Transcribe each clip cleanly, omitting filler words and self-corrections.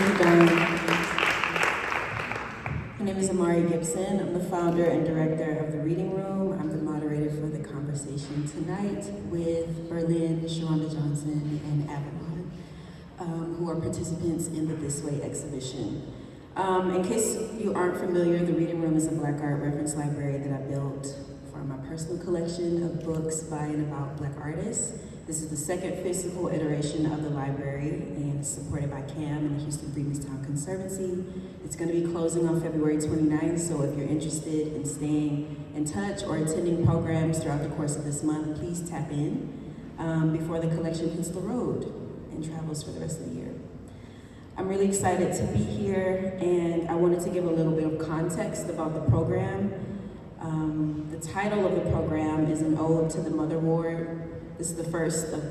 Thank you, Don. My name is Amarie Gipson. I'm the founder and director of the Reading Room. I'm the moderator for the conversation tonight with Berlin and Charonda Johnson and Avalon, who are participants in the This Way exhibition. In case you aren't familiar, the Reading Room is a Black art reference library that I built for my personal collection of books by and about Black artists. This is the second physical iteration of the library, and it's supported by CAM and the Houston Freedmen Conservancy. It's going to be closing on February 29th, so if you're interested in staying in touch or attending programs throughout the course of this month, please tap in before the collection hits the road and travels for the rest of the year. I'm really excited to be here, and I wanted to give a little bit of context about the program. The title of the program is an ode to the Motherward. This is the first of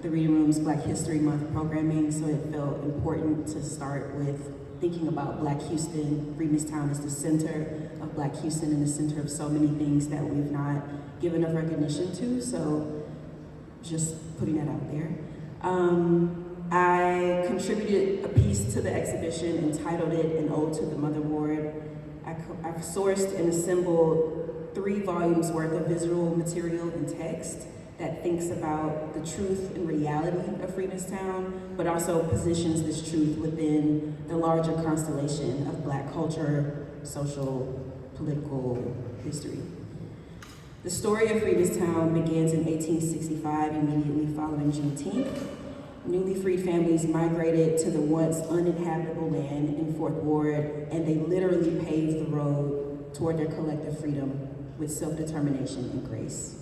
the Reading Room's Black History Month programming, so it felt important to start with thinking about Black Houston. Freedmanstown is the center of Black Houston and the center of so many things that we've not given enough recognition to, so just putting that out there. I contributed a piece to the exhibition entitled it An Ode to the Motherward. I've sourced and assembled 3 volumes worth of visual material and text that thinks about the truth and reality of Freedmanstown, but also positions this truth within the larger constellation of Black culture, social, political history. The story of Freedmanstown begins in 1865, immediately following Juneteenth. Newly freed families migrated to the once uninhabitable land in Fourth Ward, and they literally paved the road toward their collective freedom with self-determination and grace.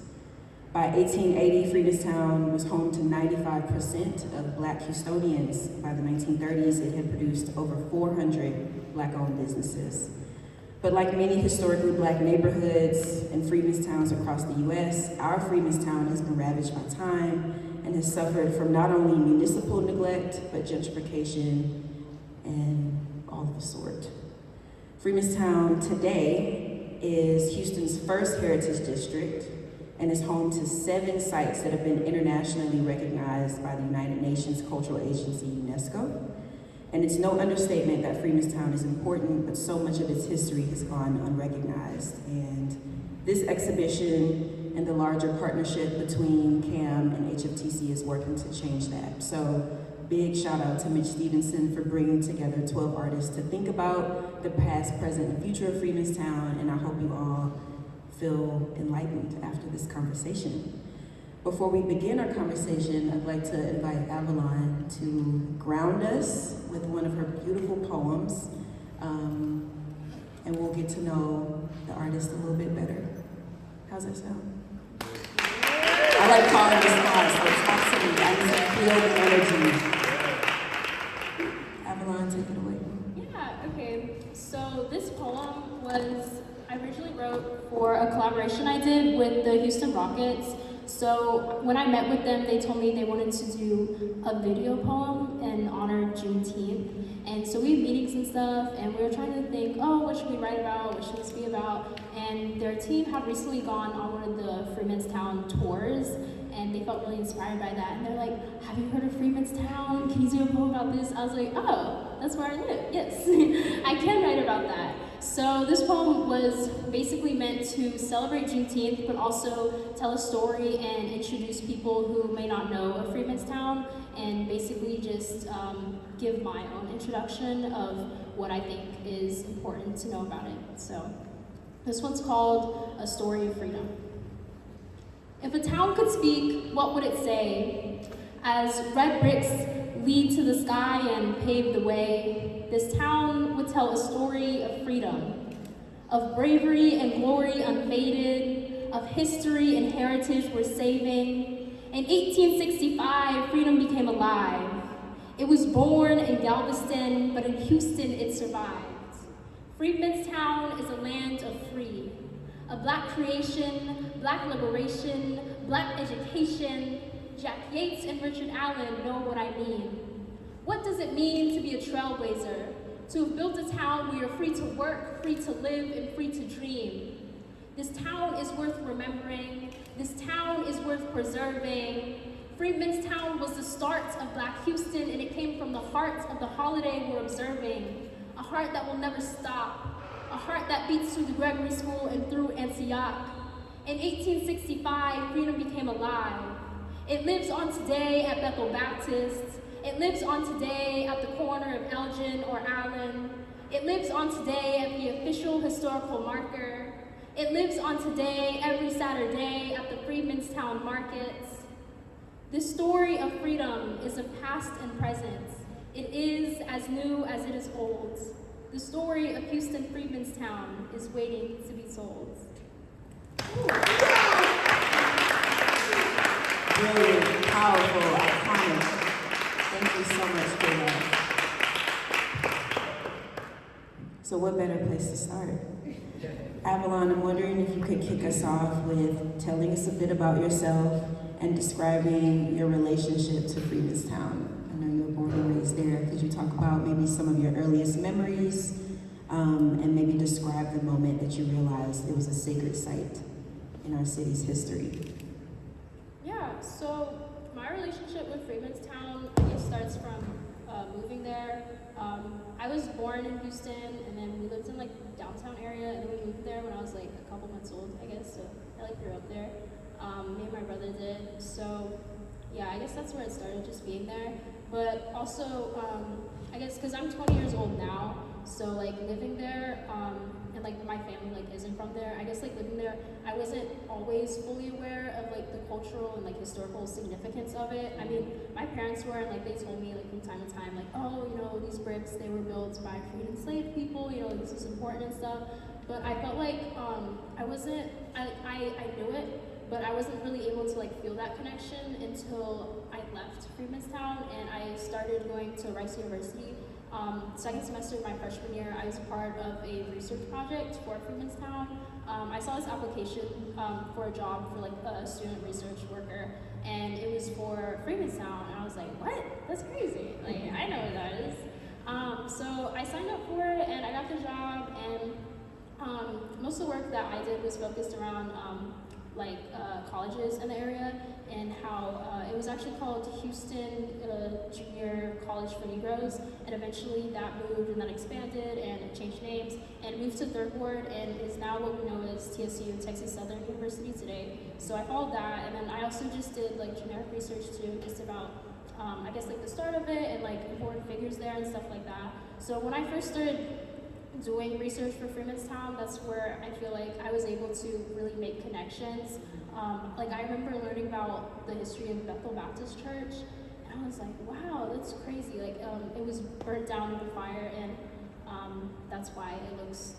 By 1880, Freedmanstown was home to 95% of Black Houstonians. By the 1930s, it had produced over 400 Black-owned businesses. But like many historically Black neighborhoods and Freedmanstowns across the US, our Freedmanstown has been ravaged by time and has suffered from not only municipal neglect, but gentrification and all of the sort. Freedmanstown today is Houston's first heritage district and is home to 7 sites that have been internationally recognized by the United Nations Cultural Agency, UNESCO. And it's no understatement that Freedmanstown is important, but so much of its history has gone unrecognized. And this exhibition and the larger partnership between CAM and HFTC is working to change that. So big shout out to Mich Stevenson for bringing together 12 artists to think about the past, present, and future of Freedmanstown, and I hope you all feel enlightened after this conversation. Before we begin our conversation, I'd like to invite Avalon to ground us with one of her beautiful poems, and we'll get to know the artist a little bit better. How's that sound? I like calling this class, so talk to me. I need to feel the energy. Avalon, take it away. Yeah, okay. So this poem I originally wrote for a collaboration I did with the Houston Rockets. So when I met with them, they told me they wanted to do a video poem in honor of Juneteenth. And so we had meetings and stuff, and we were trying to think, oh, what should we write about? What should this be about? And their team had recently gone on one of the Freedmanstown tours, and they felt really inspired by that. And they're like, have you heard of Freedmanstown? Can you do a poem about this? I was like, oh, that's where I live. Yes, I can write about that. So this poem was basically meant to celebrate Juneteenth, but also tell a story and introduce people who may not know of Freedmanstown, and basically just give my own introduction of what I think is important to know about it. So this one's called A Story of Freedom. If a town could speak, what would it say? As red bricks lead to the sky and pave the way, this town would tell a story of freedom, of bravery and glory unfaded, of history and heritage we're saving. In 1865, freedom became alive. It was born in Galveston, but in Houston it survived. Freedmanstown is a land of free, a Black creation, Black liberation, Black education. Jack Yates and Richard Allen know what I mean. What does it mean to be a trailblazer? To have built a town where you're free to work, free to live, and free to dream. This town is worth remembering. This town is worth preserving. Freedmen's Town was the start of Black Houston, and it came from the heart of the holiday we're observing. A heart that will never stop. A heart that beats through the Gregory School and through Antioch. In 1865, freedom became alive. It lives on today at Bethel Baptist. It lives on today at the corner of Elgin or Allen. It lives on today at the official historical marker. It lives on today every Saturday at the Freedmen's Town markets. This story of freedom is of past and present. It is as new as it is old. The story of Houston Freedmen's Town is waiting to be told. Brilliant, powerful, iconic. Thank you so much for that. So what better place to start? Avalon, I'm wondering if you could kick us off with telling us a bit about yourself and describing your relationship to Freedmen's Town. I know you were born and raised there. Could you talk about maybe some of your earliest memories and maybe describe the moment that you realized it was a sacred site in our city's history? Yeah, so my relationship with Freedmen's Town, I guess, starts from moving there. I was born in Houston, and then we lived in like downtown area, and then we moved there when I was like a couple months old, I guess. So I like grew up there. Me and my brother did. So yeah, I guess that's where it started, just being there. But also, I guess because I'm 20 years old now, so like living there, and like my family like isn't from there. I guess like living there, I wasn't always fully aware of like the cultural and like historical significance of it. I mean, my parents were, and like they told me like from time to time, like, oh, you know, these bricks, they were built by freed enslaved people, you know, this is important and stuff. But I felt like I wasn't, I knew it, but I wasn't really able to like feel that connection until I left Freedmen's Town and I started going to Rice University. Second semester of my freshman year, I was part of a research project for Freedmen's Town. I saw this application for a job for like a student research worker, and it was for Freedmen's Town, and I was like, what? That's crazy. Like, I know what that is. So I signed up for it, and I got the job, and most of the work that I did was focused around colleges in the area, and how it was actually called Houston Junior College for Negroes, and eventually that moved and then expanded and it changed names and moved to Third Ward and is now what we know as TSU, Texas Southern University today. So I followed that, and then I also just did like generic research too, just about I guess like the start of it and like important figures there and stuff like that. So when I first started doing research for Freedmen's Town, that's where I feel like I was able to really make connections. I remember learning about the history of Bethel Baptist Church, and I was like, wow, that's crazy. Like, it was burnt down in a fire, and that's why it looks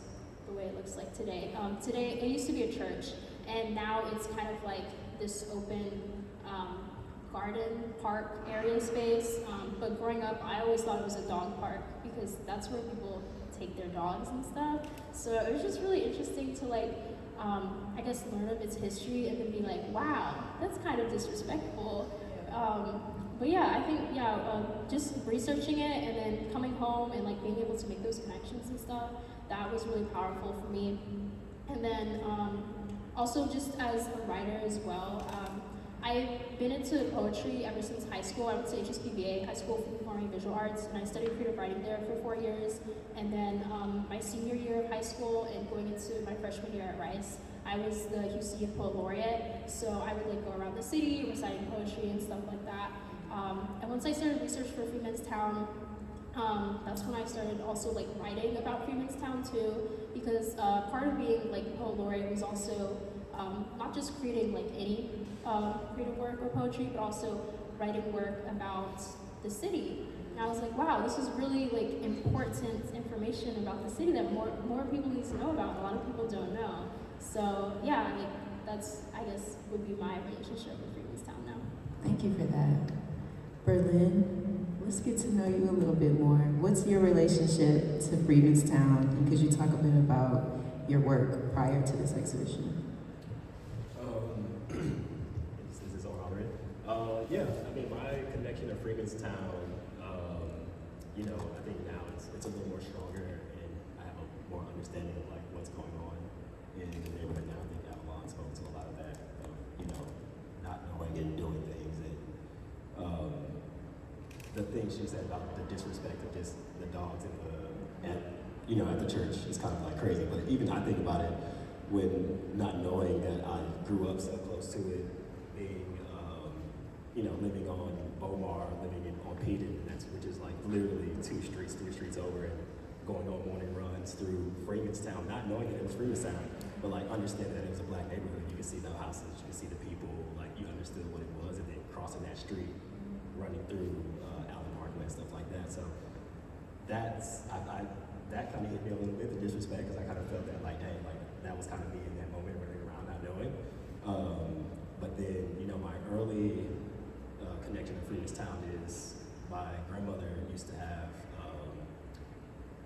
the way it looks like today. Today, it used to be a church, and now it's kind of like this open garden, park area space. But growing up, I always thought it was a dog park because that's where people take their dogs and stuff. So it was just really interesting to I guess learn of its history and then be like, wow, that's kind of disrespectful. But yeah, I think, just researching it and then coming home and like being able to make those connections and stuff, that was really powerful for me. And then also just as a writer as well, I've been into poetry ever since high school. I went to HSPVA, High School for Performing Visual Arts, and I studied creative writing there for 4 years. And then my senior year of high school and going into my freshman year at Rice, I was the Houston Youth Poet Laureate. So I would like go around the city reciting poetry and stuff like that. And once I started research for Freedmen's Town, that's when I started also like writing about Freedmen's Town too, because part of being like Poet Laureate was also not just creating like any creative work or poetry, but also writing work about the city. And I was like, wow, this is really like important information about the city that more people need to know about. A lot of people don't know. So yeah, like that's, I guess, would be my relationship with Freedmen's Town now. Thank you for that. Berlin, let's get to know you a little bit more. What's your relationship to Freedmen's Town? And could you talk a bit about your work prior to this exhibition? Is this on already? Yeah, I mean, my connection to Freedmen's Town, I think now it's a little more stronger, and I have a more understanding of like what's going on in the neighborhood now. I think Avalon spoke to a lot of that, not knowing and doing things, and things she said about the disrespect of just the dogs at the church is kind of like crazy. But even I think about it when not knowing that I grew up so close to it, being, living on Bomar, on Peden, which is like literally 3 streets over, and going on morning runs through Freemanstown, not knowing that it was Freemanstown, but like understanding that it was a black neighborhood. You could see the houses, you could see the people, like you understood what it was, and then crossing that street, running through Allen Parkway and stuff like that. So that kind of hit me a little bit, the disrespect, because I kind of felt that like, dang, like that was kind of me in that moment, running around not knowing. But then, my early connection to Freemanstown is my grandmother used to have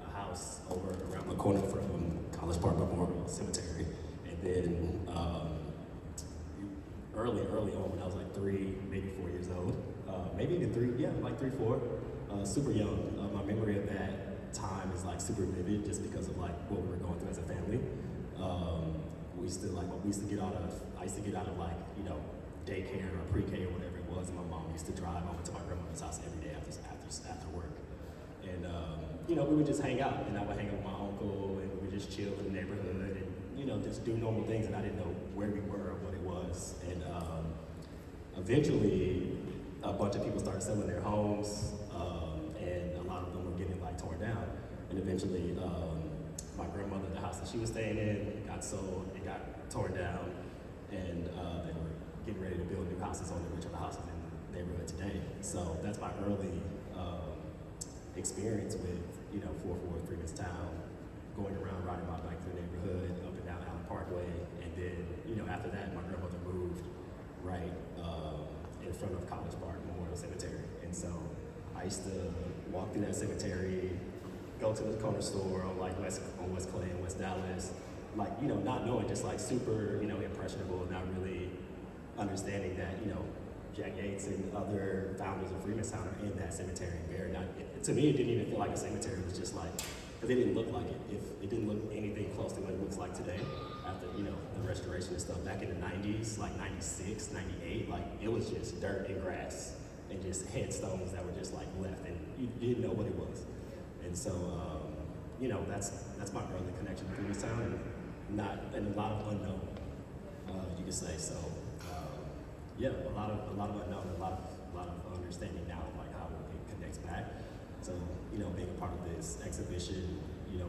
a house over around the corner from College Park Memorial Cemetery. And then early on, when I was like 3, maybe 4 years old, maybe even 3, 4, super young. My memory of that time is like super vivid just because of like what we were going through as a family. I used to get out of like, daycare or pre-K or whatever it was, and my mom used to drive over to my grandmother's house every day after work. And we would just hang out, and I would hang out with my uncle, and we would just chill in the neighborhood and, just do normal things, and I didn't know where we were or what it was. And eventually, a bunch of people started selling their homes, and a lot of them were getting like torn down. And eventually, my grandmother, the house that she was staying in, got sold, it got torn down, and they were getting ready to build new houses on the rich of the houses in the neighborhood today. So that's my early experience with, 4-4 Freemanstown, going around riding my bike through the neighborhood, up and down Allen Parkway, and then, after that, my grandmother moved right in front of College Park Memorial Cemetery. And so I used to walk through that cemetery, go to the corner store on West Clay and West Dallas, not knowing, just like super, impressionable, not really understanding that, Jack Yates and other founders of Freemanstown are in that cemetery and buried. To me, it didn't even feel like a cemetery. It was just like, because it didn't look like it. It didn't look anything close to what it looks like today after, the restoration and stuff. Back in the 90s, like 96, 98, like it was just dirt and grass and just headstones that were just like left, and you didn't know what it was. And so, that's my early connection to Freemanstown, and a lot of unknown, you could say. So, a lot of unknown, a lot of understanding now, like how it connects back. So, being a part of this exhibition,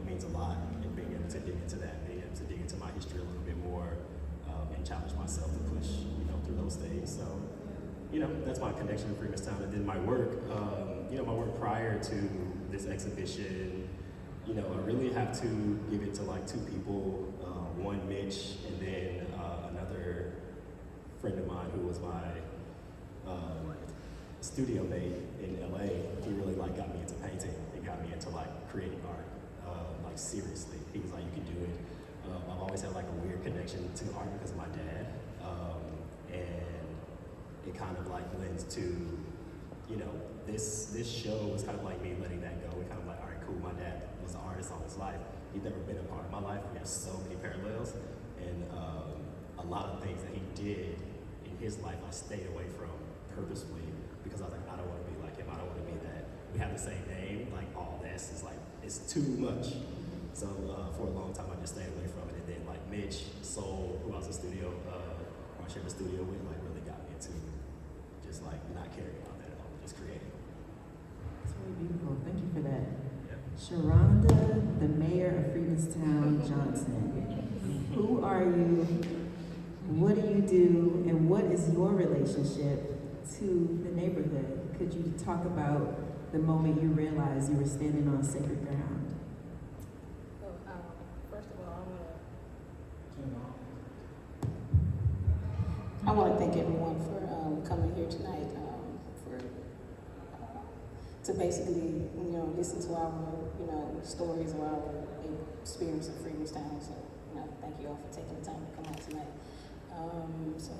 means a lot, and being able to dig into that, being able to dig into my history a little bit more, and challenge myself to push, through those things. So, that's my connection to Freemanstown. And then my work, my work prior to this exhibition, I really have to give it to like 2 people, one Mich, and then another friend of mine who was my studio mate in LA. He really like got me into painting. He got me into like creating art, like seriously. He was like, you can do it. I've always had like a weird connection to art because of my dad, and it kind of like lends to, this show was kind of like me letting that go. We kind of like, all right, cool. My dad was an artist all his life. He'd never been a part of my life. We have so many parallels, and a lot of things that he did in his life I stayed away from purposefully because I was like, I don't want to be like him. I don't want to be that. We have the same name. Like all this is like, it's too much. So for a long time I just stayed away from it. And then like Mich, Soul, who I was in studio, who I shared the studio with, like really got me into just like not caring about that at all, just creating. It's really beautiful. Thank you for that. Yeah. Charonda, the mayor of Freemanstown Johnson. Who are you? What do you do? And what is your relationship to the neighborhood? Could you talk about the moment you realized you were standing on sacred ground? So, first of all, I want to thank everyone for coming here tonight, to basically, listen to our, stories of our experience in Freemanstown. So, thank you all for taking the time to come out tonight. So,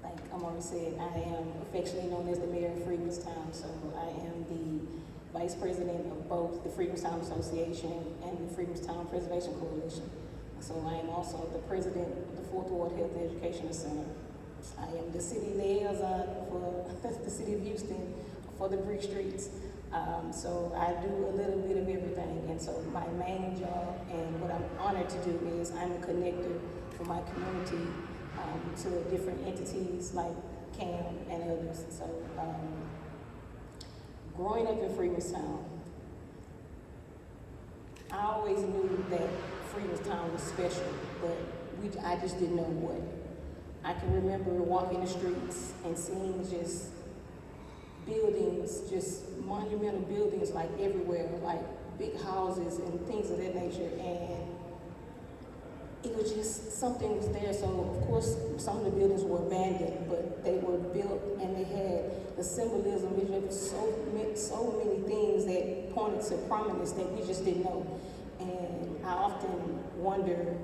like Amarie said, I am affectionately known as the mayor of Freemanstown. So, I am the vice president of both the Freemanstown Association and the Freemanstown Preservation Coalition. So, I am also the president of the 4th Ward Health Education Center. I am the city liaison for the city of Houston for the Brick Streets. So I do a little bit of everything, and so my main job and what I'm honored to do is I'm a connector for my community to different entities like CAM and others. So growing up in Freemanstown, I always knew that Freemanstown was special, but I just didn't know what. I can remember walking the streets and seeing just buildings, just monumental buildings like everywhere, like big houses and things of that nature, and it was just something was there. So of course some of the buildings were abandoned, but they were built and they had the symbolism. It was so many things that pointed to prominence that we just didn't know. And I often wonder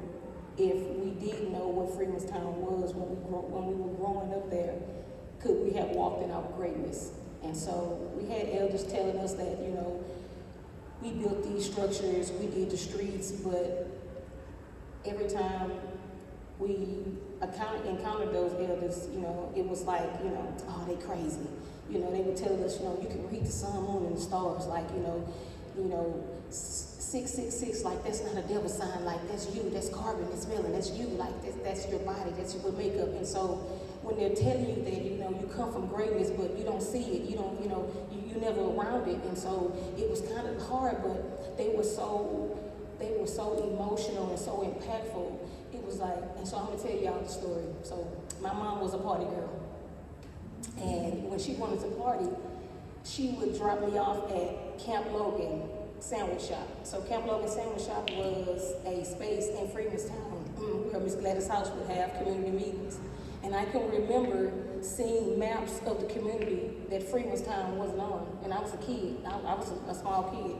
if we did know what Freemanstown was when we were growing up there, could we have walked in our greatness? And so we had elders telling us that, you know, we built these structures, we did the streets, but every time we encountered those elders, you know, it was like, you know, oh, they crazy. You know, they would tell us, you know, you can read the sun, moon, and the stars, like, you know, 666, like that's not a devil sign, like that's you, that's carbon, that's melon, that's you, like that's your body, that's your makeup. And so when they're telling you that, you know, you come from greatness, but you don't see it, you never around it. And so it was kind of hard, but they were so emotional and so impactful. It was like, and so I'm gonna tell y'all the story. So my mom was a party girl, and when she wanted to party, she would drop me off at Camp Logan Sandwich Shop. So Camp Logan Sandwich Shop was a space in Freemanstown where Miss Gladys House would have community meetings. And I can remember seeing maps of the community that Freemanstown wasn't on. And I was a kid, I was a small kid.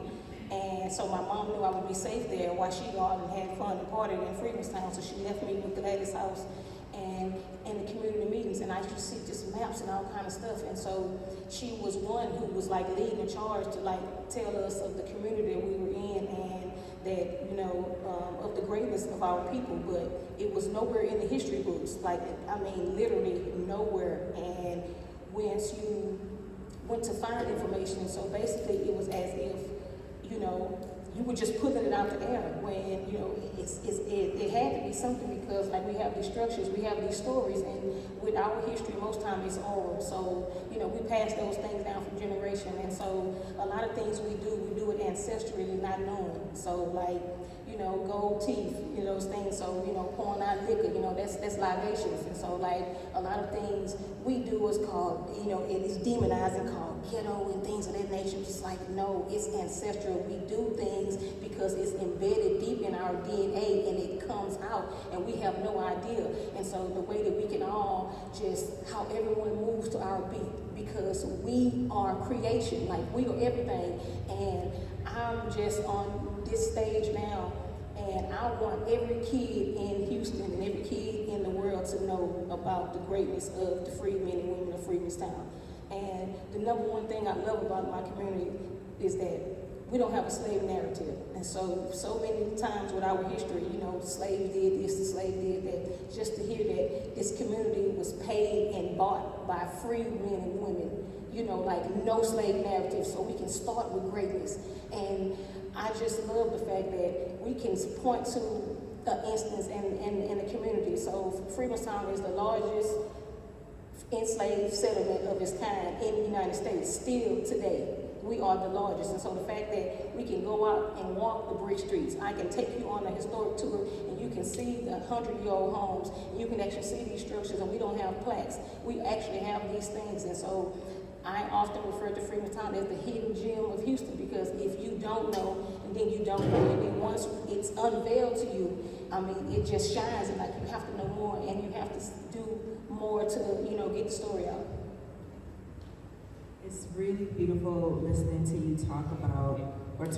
And so my mom knew I would be safe there while she go out and had fun and partied in Freemanstown. So she left me with Gladys House and the community meetings, and I used to see just maps and all kind of stuff. And so she was one who was like leading the charge to like tell us of the community that we were in, and that, you know, of the greatness of our people. But it was nowhere in the history books, like, I mean, literally nowhere. And once you went to find information, so basically it was as if, you know, you were just putting it out the air when, you know, it had to be something, because like we have these structures, we have these stories, and with our history, most times it's oral. So, you know, we pass those things down from generation. And so a lot of things we do it ancestrally, not knowing. So like, you know, gold teeth, you know, those things. So, you know, pouring out liquor, you know, that's libations. And so like a lot of things we do is called, you know, it is demonized and called ghetto and things of that nature. It's like, no, it's ancestral. We do things because it's embedded deep in our DNA, and it comes out and we have no idea. And so the way that we can all just, how everyone moves to our beat, because we are creation, like we are everything. And I'm just on this stage now, and I want every kid in Houston and every kid in the world to know about the greatness of the freedmen and women of Freemanstown. And the number one thing I love about my community is that we don't have a slave narrative. And so many times with our history, you know, the slave did this, the slave did that. Just to hear that this community was paid and bought by free men and women, you know, like no slave narrative, so we can start with greatness. And I just love the fact that we can point to an instance in the community. So Freemanstown is the largest enslaved settlement of its kind in the United States. Still today, we are the largest. And so the fact that we can go out and walk the brick streets, I can take you on a historic tour, and you can see the 100-year-old homes, and you can actually see these structures, and we don't have plaques. We actually have these things. And so I often refer to Freemanstown as the hidden gem of Houston, because if you don't know, and then you don't know, and then once it's unveiled to you, I mean, it just shines, and like you have to know more, and you have to do more to, you know, get the story out. It's really beautiful listening to you talk with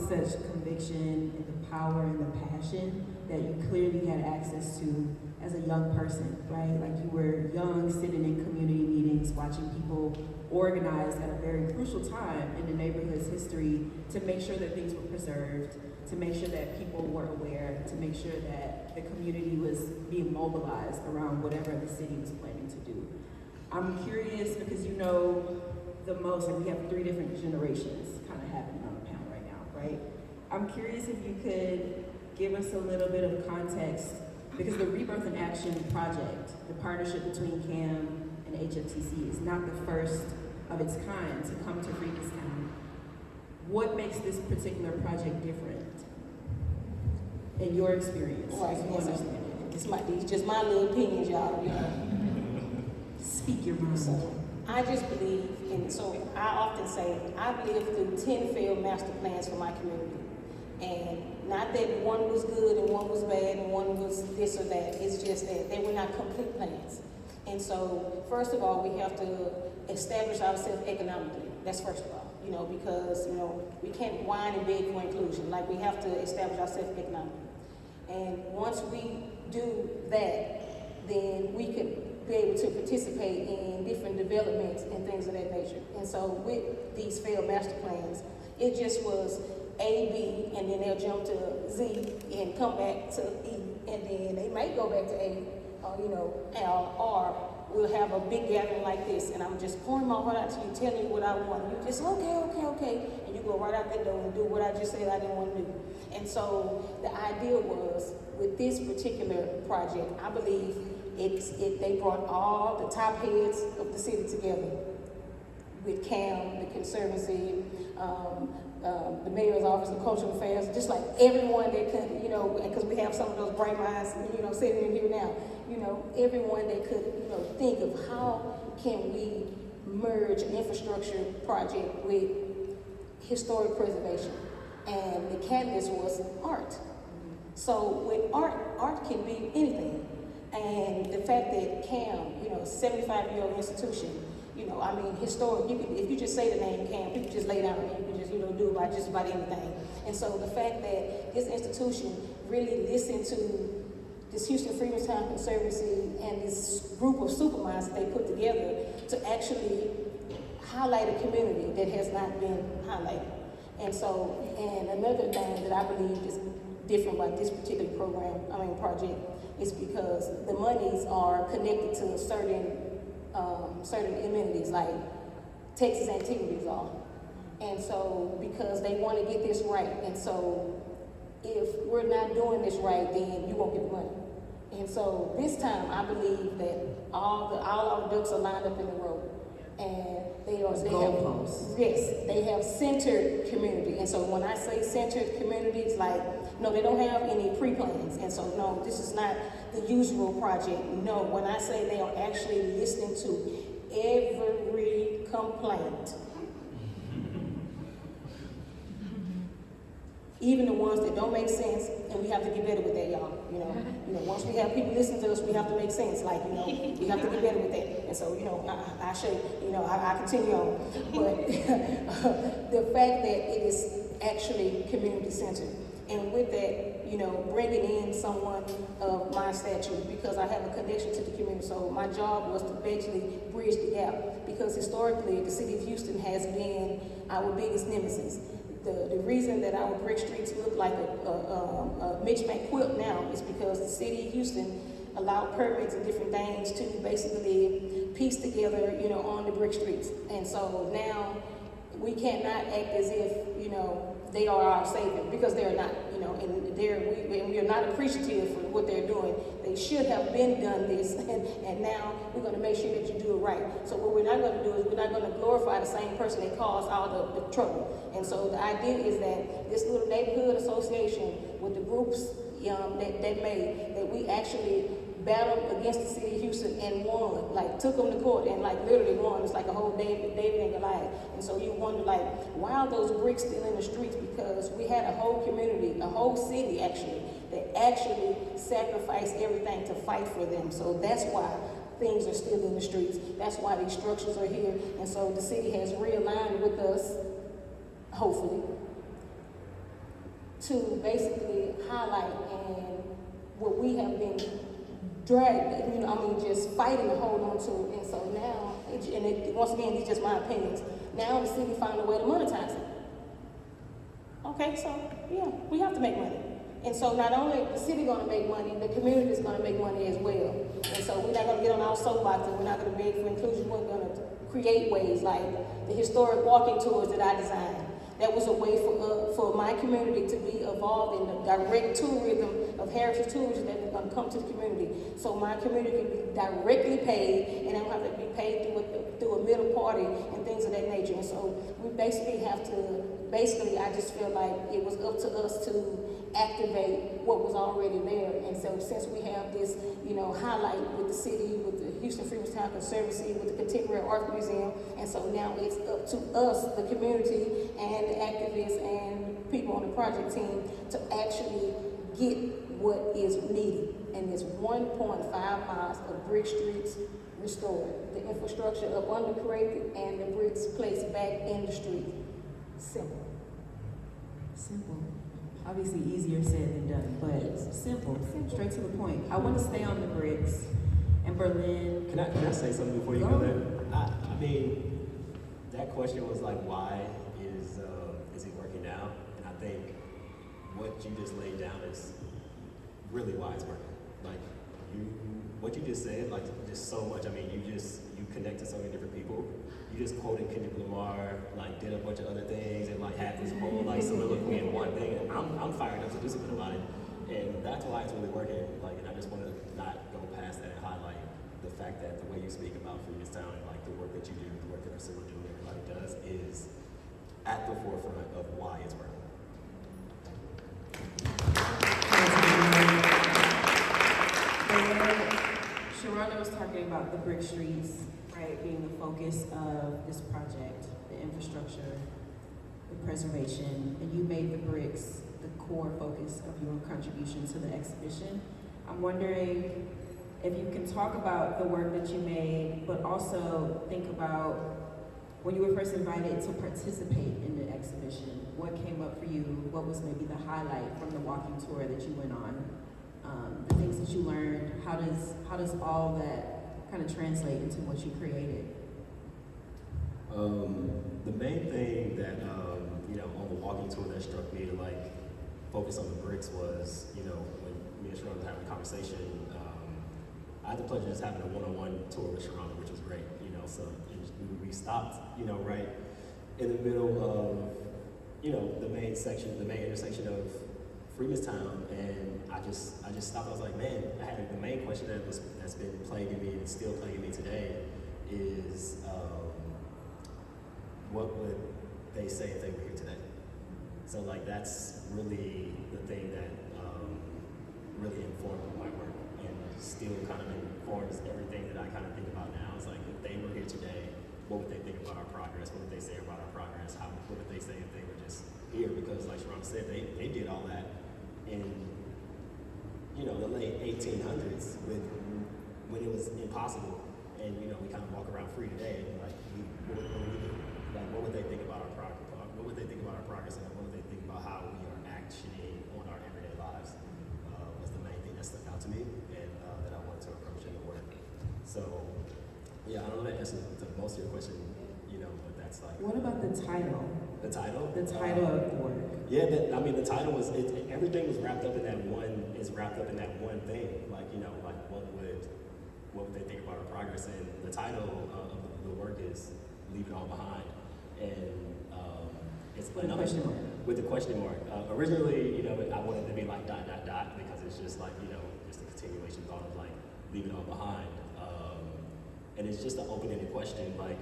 such conviction and the power and the passion that you clearly had access to as a young person, right? Like you were young, sitting in community meetings, watching people organize at a very crucial time in the neighborhood's history to make sure that things were preserved, to make sure that people were aware, to make sure that the community was being mobilized around whatever the city was planning to do. I'm curious because, you know, the most, like we have 3 different generations kind of happening on the panel right now, right? I'm curious if you could give us a little bit of context, because the Rebirth in Action project, the partnership between CAM and HFTC, is not the first of its kind to come to Freedmanstown. What makes this particular project different in your experience? Right, as you yes, understand it? these just my little opinions, y'all, you know. Speak your mind. So I just believe, and so I often say, I lived through 10 failed master plans for my community. And not that one was good and one was bad and one was this or that. It's just that they were not complete plans. And so, first of all, we have to establish ourselves economically. That's first of all, you know, because, you know, we can't whine and beg for inclusion. Like, we have to establish ourselves economically. And once we do that, then we could be able to participate in different developments and things of that nature. And so with these failed master plans, it just was A, B, and then they'll jump to Z and come back to E, and then they might go back to A, you know, L, or we'll have a big gathering like this, and I'm just pouring my heart out to you, telling you what I want. You just, okay, and you go right out that door and do what I just said I didn't want to do. And so the idea was, with this particular project, I believe they brought all the top heads of the city together, with CAM, the Conservancy, the Mayor's Office of Cultural Affairs, just like everyone that could, you know, because we have some of those bright minds, you know, sitting in here now, you know, everyone that could, you know, think of how can we merge an infrastructure project with historic preservation. And the catalyst was art. So with art can be anything. And the fact that CAM, you know, 75-year-old institution, you know, I mean, historic, if you just say the name CAM, people just lay down and you can just, you know, do about just about anything. And so the fact that this institution really listened to this Houston Freedmanstown Conservancy and this group of superminds that they put together to actually highlight a community that has not been highlighted. And so, and another thing that I believe is different about this particular project, is because the monies are connected to certain amenities like Texas Antiquities are. And so, because they want to get this right, and so if we're not doing this right, then you won't get the money. And so this time, I believe that all our ducks are lined up in the row, and they have centered community. And so when I say centered communities, like, no, they don't have any pre-plans. And so, no, this is not the usual project. No, when I say they are actually listening to every complaint, even the ones that don't make sense, and we have to get better with that, y'all. You know, once we have people listen to us, we have to make sense. Like, you know, we have to get better with that. And so, you know, I should, you know, I continue on. But the fact that it is actually community centered, and with that, you know, bringing in someone of my stature, because I have a connection to the community. So my job was to basically bridge the gap, because historically the city of Houston has been our biggest nemesis. The reason that our brick streets look like a Mitch quilt now is because the city of Houston allowed permits and different things to basically piece together, you know, on the brick streets. And so now we cannot act as if, you know, they are our savior, because they're not, you know, and we are not appreciative for what they're doing. They should have been done this, and now we're going to make sure that you do it right. So what we're not going to do is we're not going to glorify the same person that caused all the trouble. And so the idea is that this little neighborhood association with the groups that made, that we actually battled against the city of Houston and won, like took them to court and like literally won. It's like a whole David and Goliath. And so you wonder, like, why are those bricks still in the streets? Because we had a whole community, a whole city actually, that actually sacrificed everything to fight for them. So that's why things are still in the streets. That's why these structures are here. And so the city has realigned with us, hopefully, to basically highlight and what we have been dragged, you know, I mean, just fighting to hold on to. And so now, once again, these are just my opinions. Now the city found a way to monetize it. Okay, so yeah, we have to make money. And so not only the city going to make money, the community is going to make money as well. And so we're not going to get on our soapbox, and we're not going to beg for inclusion. We're going to create ways like the historic walking tours that I designed. That was a way for my community to be involved in the direct tourism of heritage tourism that come to the community. So my community can be directly paid, and I don't have to be paid through a middle party and things of that nature. And so we basically have to, I just feel like it was up to us to activate what was already there. And so since we have this, highlight with the city, with the Houston Freedmen Conservancy, with the Contemporary Art Museum, and so now it's up to us, the community, and the activists and people on the project team to actually get what is needed. And it's 1.5 miles of brick streets restored. The infrastructure up under curated and the bricks placed back in the street. Simple. Simple. Obviously easier said than done, but simple. Straight to the point. I want to stay on the bricks and Berlin. Can I say something before you go there? I mean, that question was like, why is it working now? And I think what you just laid down is really why it's working. Like what you just said, like just so much. I mean, you connect to so many different people. You just quoted Kendrick Lamar, like did a bunch of other things, and like had this whole like soliloquy in one thing. And I'm fired up to do something about it, and that's why it's really working. Like, and I just want to not go past that and highlight the fact that the way you speak about Freemanstown and like the work that you do, the work that Priscilla do, everybody does, is at the forefront of why it's working. Charonda was talking about the brick streets, right, being the focus of this project, the infrastructure, the preservation, and you made the bricks the core focus of your contribution to the exhibition. I'm wondering if you can talk about the work that you made, but also think about when you were first invited to participate in the exhibition, what came up for you? What was maybe the highlight from the walking tour that you went on? The things that you learned, how does all that kind of translate into what you created? The main thing that on the walking tour that struck me to like focus on the bricks was, when me and Sharonda were having a conversation, I had the pleasure of just having a one-on-one tour with Sharonda, which was great, so we stopped, right in the middle of, the main intersection of Freemanstown, and I just stopped. I was like, man, the main question that's been plaguing me and still plaguing me today is, what would they say if they were here today? So like that's really the thing that really informed my work and still kind of informs everything that I kind of think about now. It's like if they were here today, what would they think about our progress? What would they say about our progress? What would they say if they were just here? Because like Sharonda said, they did all that in the late 1800s when it was impossible, and we kind of walk around free today. Like, what would we do? Like, what would they think about our progress? What would they think about our progress, and what would they think about how we are actioning on our everyday lives? Was the main thing that stuck out to me, and that I wanted to approach in the work. So, yeah, I don't know that answers to most of your question, but that's like. What about the title? The title? The title of the work. Yeah, the title was, everything was wrapped up in that one, thing. Like, like what would they think about our progress? And the title of the work is Leave It All Behind. And it's with a question mark. With the question mark. Originally, I wanted to be like ... because it's just like, just a continuation thought of like, leave it all behind. And it's just an open-ended question, like,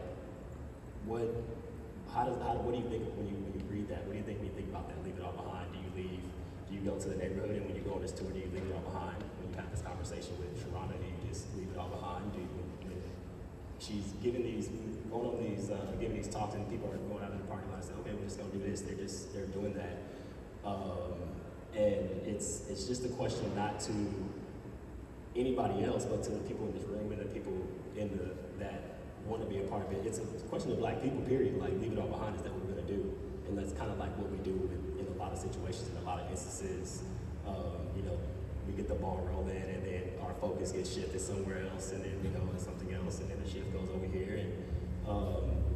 what do you think when you read that? What do you think when you think about that? Leave it all behind. Do you go to the neighborhood, and when you go on this tour, do you leave it all behind? When you have this conversation with Sharonda, do you just leave it all behind? When she's giving these talks, and people are going out in the parking lot and saying, okay, we're just gonna do this. They're doing that. And it's just a question not to anybody else, but to the people in this room and the people that want to be a part of it. It's a question of Black people, period. Like, leave it all behind is that what we're going to do. And that's kind of like what we do in a lot of situations, in a lot of instances. We get the ball rolling, and then our focus gets shifted somewhere else, and then we go to something else, and then the shift goes over here, and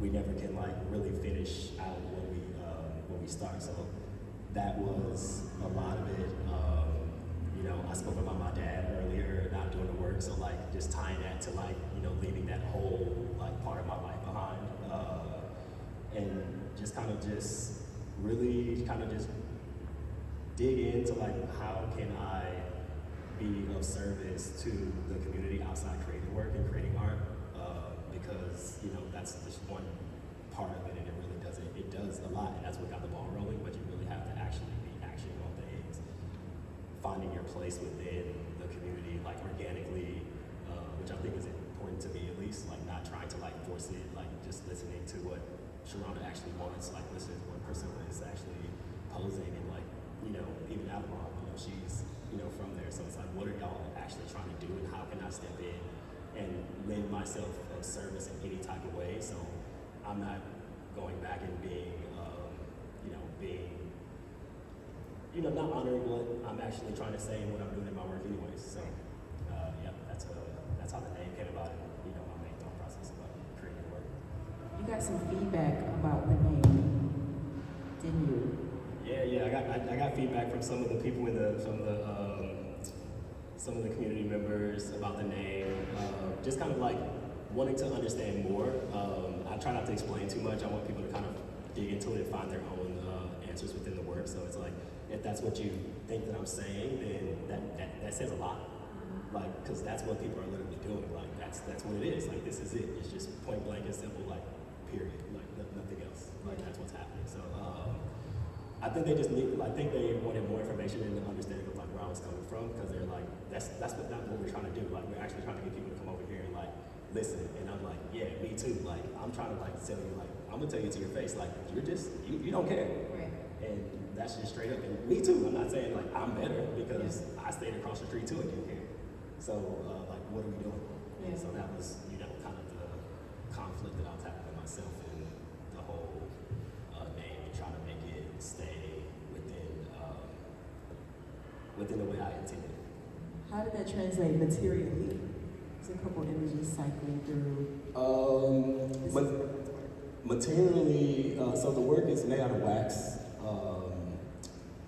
we never can like really finish out what we start. So that was a lot of it. I spoke about my dad earlier, not doing the work, so like just tying that to like, leaving that whole like part of my life behind. and just kind of just really kind of just dig into like how can I be of service to the community outside creative work and creating art, because you know that's just one part of it, and it does a lot, and that's what got the ball rolling. But you really have to actually be actioning on things, finding your place within the community, like organically, which I think is important to me at least. Like not trying to like force it, like just listening to what Charonda actually wants, like listening to what Priscilla is actually posing, and like, you know, even Avalon, you know, she's, you know, from there. So it's like, what are y'all actually trying to do, and how can I step in and lend myself of service in any type of way? So I'm not going back and being, not honoring what I'm actually trying to say and what I'm doing in my work anyways. So, yeah, that's how the name came about, and, you know, my main thought process about creating work. You got some feedback about the name, didn't you? Yeah, I got feedback from some of the people some of the community members about the name, just kind of like wanting to understand more. I try not to explain too much. I want people to kind of dig into it and find their own answers within the work. So it's like, if that's what you think that I'm saying, then that says a lot. Like, because that's what people are literally doing. Like, that's what it is. Like, this is it. It's just point blank and simple, like, period. Like, nothing else. Like, that's what's happening. So, I think they just I think they wanted more information and understanding of like where I was coming from, because they're like, that's what we're trying to do. Like, we're actually trying to get people to come over here and like listen. And I'm like, yeah, me too. Like, I'm trying to like tell you, like, I'm gonna tell you to your face, like, you're just you don't care. Right. And that's just straight up. And me too. I'm not saying like I'm better because I stayed across the street too and didn't care. So like, what are we doing? And so that was, you know, kind of the conflict that I was having with myself and the whole name, and trying to make it stay within the way I intended it. How did that translate materially? There's a couple images cycling through. Materially, so the work is made out of wax.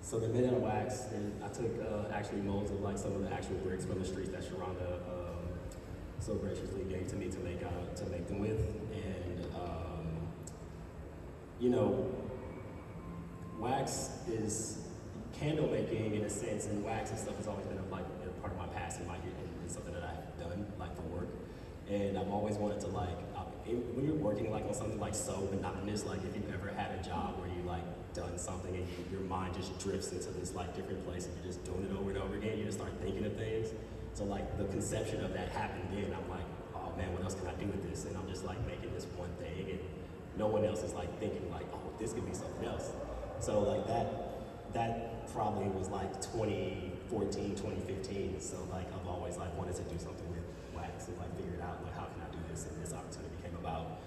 So they're made out of wax, and I took actually molds of like some of the actual bricks from the streets that Charonda so graciously gave to me to make them with. And you know, wax is candle making in a sense, and wax and stuff has always been like a part of my past and and something that I've done like for work. And I've always wanted to like, when you're working like on something like so monotonous, like if you've ever had a job where you like done something and your mind just drifts into this like different place and you're just doing it over and over again, you just start thinking of things. So like the conception of that happened then. I'm like, oh man, what else can I do with this? And I'm just like making this one thing, and no one else is like thinking like, oh, this could be something else. So like that probably was like 2014, 2015. So like I've always like wanted to do something with wax and like figured out like how can I do this, and this opportunity came about.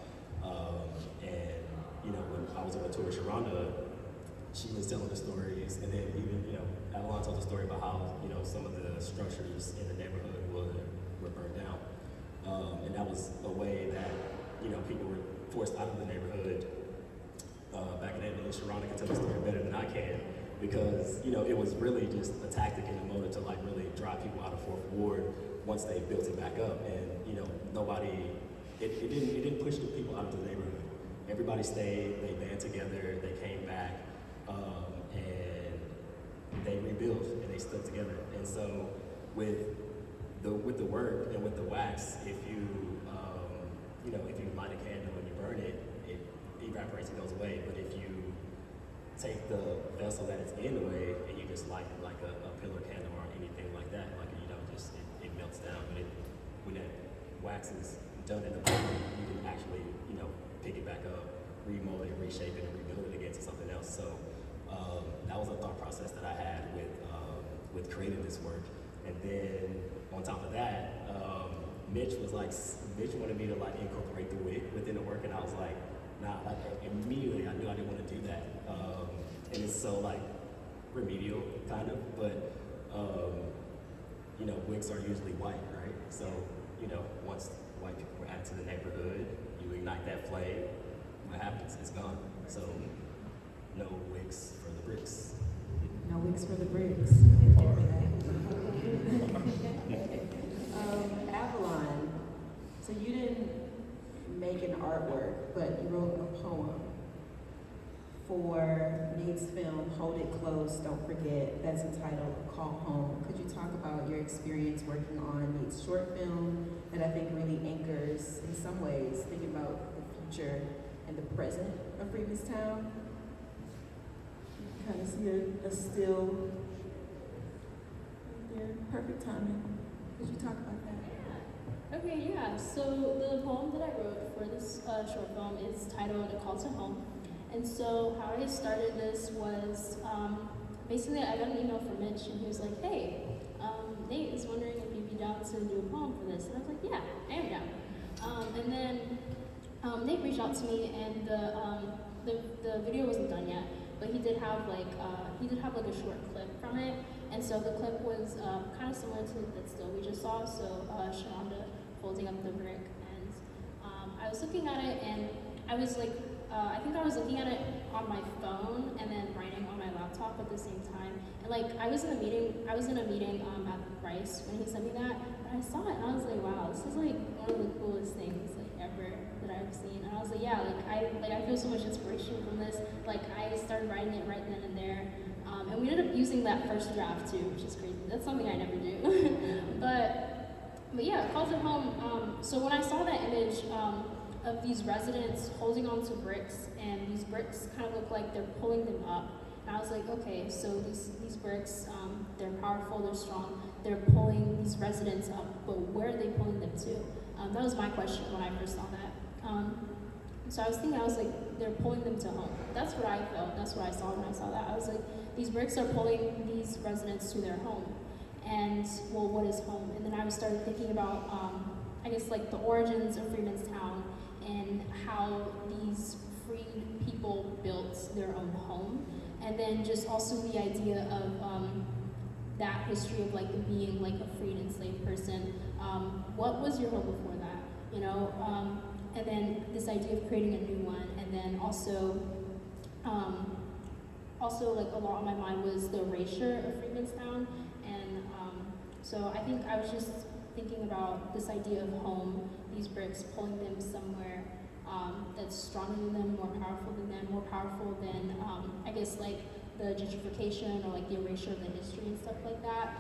And you know, when I was on a tour with Charonda, she was telling the stories, and then even, you know, Avalon told the story about how, you know, some of the structures in the neighborhood were burned down. And that was a way that, you know, people were forced out of the neighborhood back then. And Charonda can tell the story better than I can, because, you know, it was really just a tactic and a motive to like really drive people out of Fourth Ward once they built it back up. And, you know, it didn't push the people out of the neighborhood. Everybody stayed, they band together, they came back, and they rebuilt and they stood together. And so with the work and with the wax, if you light a candle and you burn it, it evaporates and goes away. But if you take the vessel that it's in away and you just light it like a pillar candle or anything like that, like, you know, just it melts down. But when that wax is done in the burn, you can actually, you know, pick it back up, remold it, reshape it, and rebuild it again to something else. So that was a thought process that I had with creating this work. And then on top of that, Mich wanted me to like incorporate the wig within the work, and I was like, nah. Like immediately, I knew I didn't want to do that. And it's so like remedial kind of, but you know, wigs are usually white, right? So, you know, once white people were added to the neighborhood, you ignite that flame, what happens? It's gone. So, no wigs for the bricks. No wigs for the bricks. Avalon, so you didn't make an artwork, but you wrote a poem. for Nate's film, Hold It Close, Don't Forget, that's entitled Call Home. Could you talk about your experience working on Nate's short film that I think really anchors, in some ways, thinking about the future and the present of Freemanstown? You kind of see a still right there, perfect timing. Could you talk about that? Okay, yeah. So the poem that I wrote for this short film is titled A Call to Home. And so how I started this was basically I got an email from Mich and he was like, hey, Nate is wondering if you'd be down to do a poem for this. And I was like, yeah, I am down. And then Nate reached out to me and the video wasn't done yet, but he did have like a short clip from it. And so the clip was kind of similar to that still we just saw. So Charonda holding up the brick, and I was looking at it, and I was like, I think I was looking at it on my phone and then writing on my laptop at the same time. And like I was in a meeting at Rice when he sent me that, and I saw it and I was like, wow, this is like one of the coolest things like ever that I've seen. And I was like, yeah, I feel so much inspiration from this. Like I started writing it right then and there. And we ended up using that first draft too, which is crazy. That's something I never do. But yeah, Calls at Home. So when I saw that image of these residents holding on to bricks, and these bricks kind of look like they're pulling them up, and I was like, okay, so these bricks, they're powerful, they're strong, they're pulling these residents up, but where are they pulling them to? That was my question when I first saw that. So I was thinking, I was like, they're pulling them to home. That's what I felt, that's what I saw when I saw that. I was like, these bricks are pulling these residents to their home. And, well, what is home? And then I started thinking about, I guess, like the origins of Freemanstown and how these freed people built their own home. And then just also the idea of that history of like being like a freed enslaved person. What was your home before that? You know? And then this idea of creating a new one. And then also like a lot on my mind was the erasure of Freemanstown. And so I think I was just thinking about this idea of home, these bricks, pulling them somewhere that's stronger than them, more powerful than them, more powerful than, I guess, like the gentrification or like the erasure of the history and stuff like that.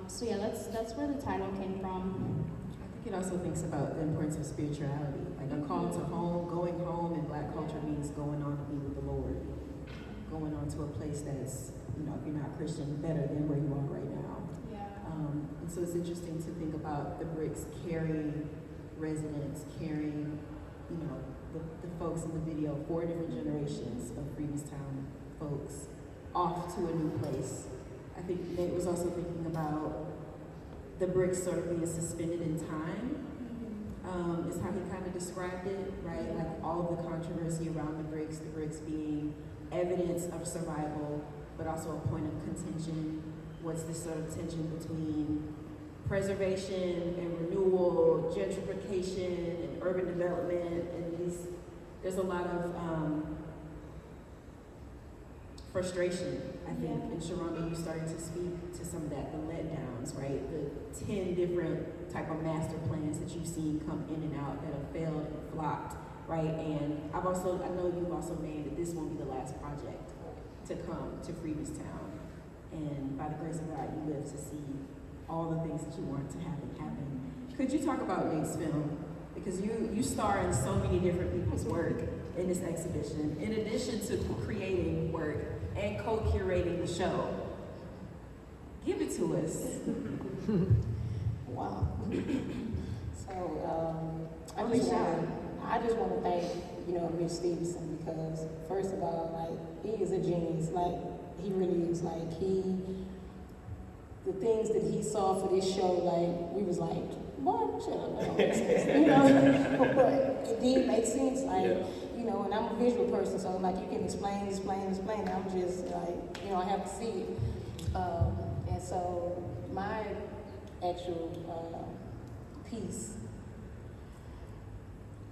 So yeah, that's where the title came from. I think it also thinks about the importance of spirituality. Like a call to home, going home in Black culture means going on to be with the Lord. Going on to a place that's, you know, if you're not Christian, better than where you are right now. Yeah. And so it's interesting to think about the bricks carrying residents, carrying, you know, the folks in the video, 4 different generations of Freemanstown folks off to a new place. I think Nate was also thinking about the bricks sort of being suspended in time, is how he kind of described it, right? Like all of the controversy around the bricks being evidence of survival, but also a point of contention. What's this sort of tension between preservation and renewal, gentrification and urban development, and there's a lot of frustration, I think. And Charonda, you started to speak to some of that, the letdowns, right? The 10 different type of master plans that you've seen come in and out that have failed and flopped, right? And I know you've also named that this won't be the last project to come to Freemanstown. And by the grace of God, you live to see all the things that you want to happen. Could you talk about Nate's film? Because you star in so many different people's work in this exhibition, in addition to creating work and co-curating the show. Give it to us. Wow. So I just want to thank, Mich Stevenson, because first of all, like, he is a genius. Like, he really is. Like, the things that he saw for this show, like, we was like, what? Shut up, that don't make sense. But it did make sense. Like, and I'm a visual person, so like, you can explain. I'm just like, I have to see it. And so my actual piece,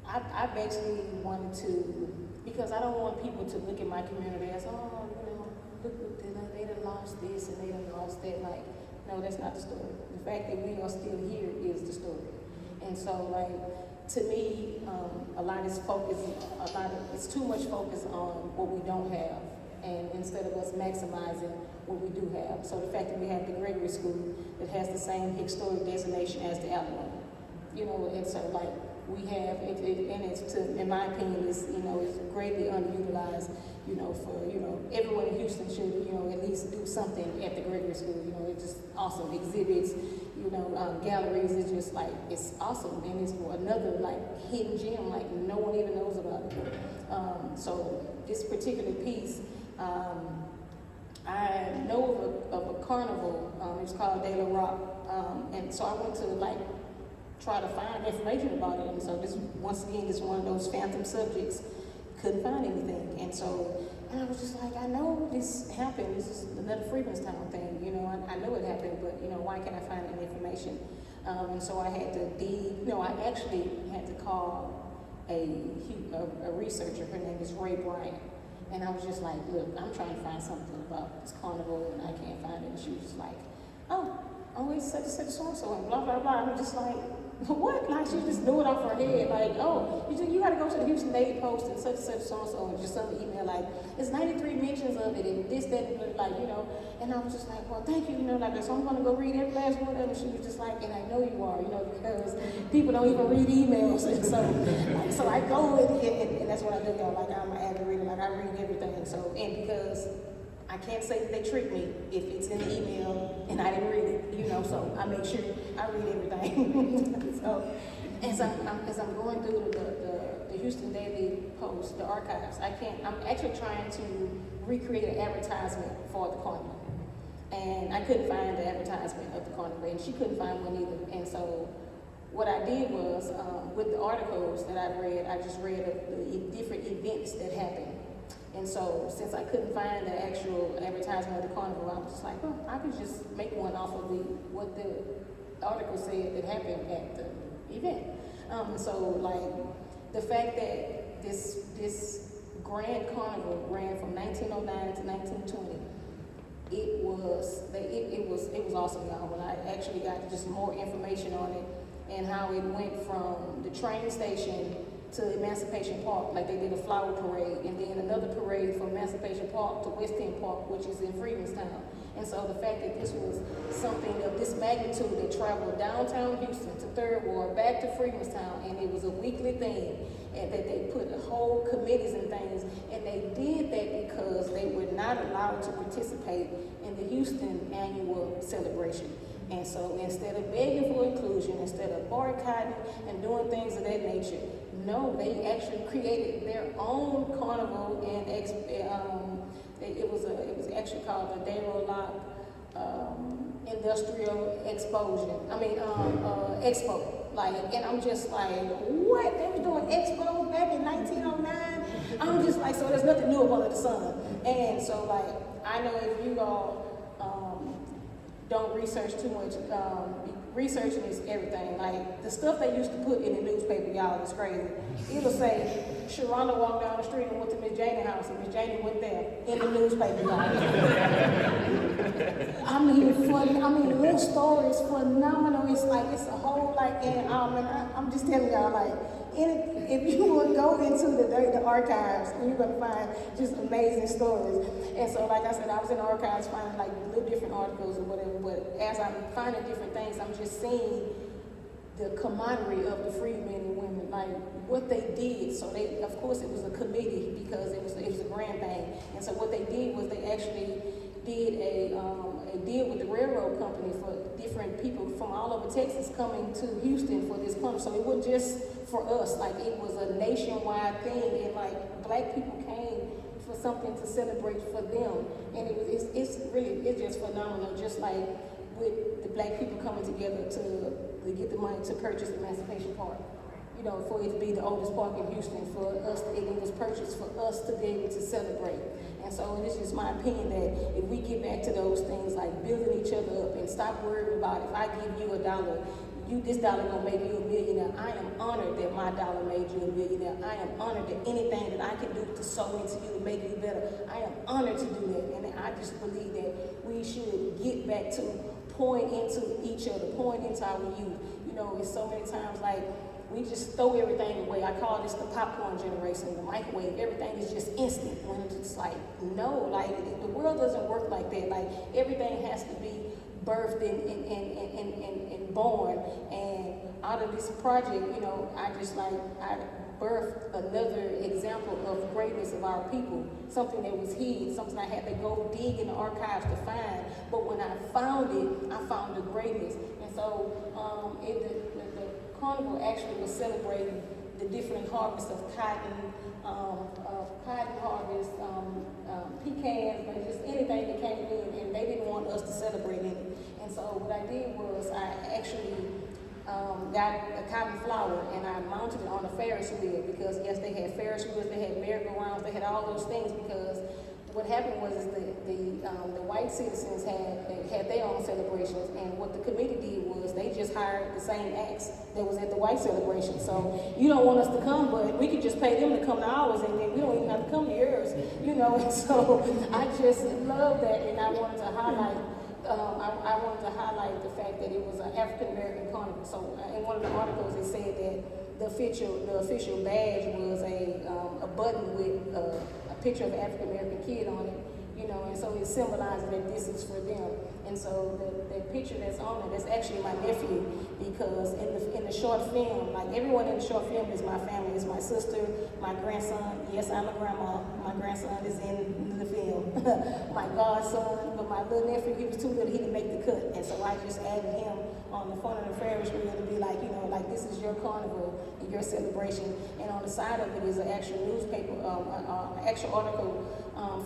I basically wanted to, because I don't want people to look at my community as, look, they done lost this and they done lost that. Like, no, that's not the story. The fact that we are still here is the story. And so, like, to me, it's too much focus on what we don't have, and instead of us maximizing what we do have. So the fact that we have the Gregory School that has the same historic designation as the Avalon, you know, and so like we have it and it's in my opinion, it's greatly underutilized. You know, for everyone in Houston should at least do something at the Gregory School. You know, it's just awesome exhibits. Galleries. It's just like it's awesome, and it's another like hidden gem like no one even knows about it. So this particular piece, I know of a carnival. It's called De La Rock, and so I went to like try to find information about it. And so this once again is one of those phantom subjects. Couldn't find anything, and I was just like, I know this happened. This is another Freedmanstown thing, I know it happened, but why can't I find any information? And so I had to I actually had to call a researcher. Her name is Ray Bryant, and I was just like, look, I'm trying to find something about this carnival, and I can't find it. And she was just like, oh, it's such and such so and blah blah blah. I'm just like, what? Like she just knew it off her head. Like, oh, you got to go to the Houston Daily Post and such and so and just send an email like, it's 93 mentions of it and this, that, and like, And I was just like, well, thank you, like, so I'm gonna go read every last one of them. And she was just like, and I know you are, because people don't even read emails, and so I go and that's what I do, y'all. Like I'm an avid reader. Like I read everything. So and because I can't say that they tricked me if it's in the email and I didn't read it, so I make sure I read everything. So as I'm going through the Houston Daily Post, the archives, I'm actually trying to recreate an advertisement for the carnival. And I couldn't find the advertisement of the carnival, and she couldn't find one either. And so what I did was, with the articles that I read, I just read of the different events that happened. And so, since I couldn't find the actual advertisement of the carnival, I was just like, well, I could just make one off of what the article said that happened at the event. So, like, the fact that this grand carnival ran from 1909 to 1920, it was awesome, y'all. When I actually got just more information on it and how it went from the train station to Emancipation Park, like they did a flower parade, and then another parade from Emancipation Park to West End Park, which is in Freedmanstown. And so the fact that this was something of this magnitude that traveled downtown Houston to Third Ward, back to Freedmanstown, and it was a weekly thing, and that they put whole committees and things, and they did that because they were not allowed to participate in the Houston annual celebration. And so instead of begging for inclusion, instead of boycotting and doing things of that nature, no, they actually created their own carnival, and it was actually called the Daryl Lock Industrial Expo. Like, and I'm just like, what? They was doing expos back in 1909? I'm just like, so there's nothing new under the sun. And so, like, I know if you all don't research too much, researching is everything. Like, the stuff they used to put in the newspaper, y'all, is crazy. It'll say, Sharonda walked down the street and went to Miss Janie's house, and Miss Janie went there in the newspaper, y'all. the little story is phenomenal. It's like, it's a whole, like, and I'm just telling y'all, like, if you would go into the archives, you're going to find just amazing stories. And so, like I said, I was in the archives finding like little different articles or whatever, but as I'm finding different things, I'm just seeing the camaraderie of the freedmen and women, like what they did. So they, of course, it was a committee because it was a grand thing. And so what they did was they actually did a deal with the railroad company for different people from all over Texas coming to Houston for this conference. So it wasn't just for us, like it was a nationwide thing, and like black people came for something to celebrate for them, and it's just phenomenal. Just like with the black people coming together to get the money to purchase Emancipation Park. For it to be the oldest park in Houston, it was purchased for us to be able to celebrate. And so this is my opinion that if we get back to those things like building each other up and stop worrying about if I give you $1, this dollar gonna make you a millionaire. I am honored that my dollar made you a millionaire. I am honored that anything that I can do to sow into you to make you better, I am honored to do that. And I just believe that we should get back to pouring into each other, pouring into our youth. It's so many times like we just throw everything away. I call this the popcorn generation, the microwave. Everything is just instant. When it's like, no, like the world doesn't work like that. Like everything has to be birthed and born. And out of this project, you know, I birthed another example of greatness of our people. Something that was hid, something I had to go dig in the archives to find. But when I found it, I found the greatness. And so the carnival actually was celebrating the different harvests of cotton harvest, pecans, but just anything that came in, and they didn't want us to celebrate it. And so what I did was I actually got a cotton flower and I mounted it on a Ferris wheel, because yes, they had Ferris wheels, they had merry-go-rounds, they had all those things, because what happened was the white citizens had their own celebrations, and what the committee did was they just hired the same acts that was at the white celebration. So you don't want us to come, but we could just pay them to come to ours, and then we don't even have to come to yours, you know. And so I just love that, and I wanted to highlight. I wanted to highlight the fact that it was an African American carnival. So in one of the articles, it said that the official badge was a button with a picture of an African American kid on it, you know, and so it symbolizes that this is for them. And so the picture that's on it, that's actually my nephew, because in the short film, like everyone in the short film is my family. It's my sister, my grandson. Yes, I'm a grandma. My grandson is in the film. My godson, but my little nephew, he was too little, he didn't make the cut. And so I just added him on the front of the Ferris wheel to be like, you know, like this is your carnival and your celebration. And on the side of it is an actual newspaper, actual article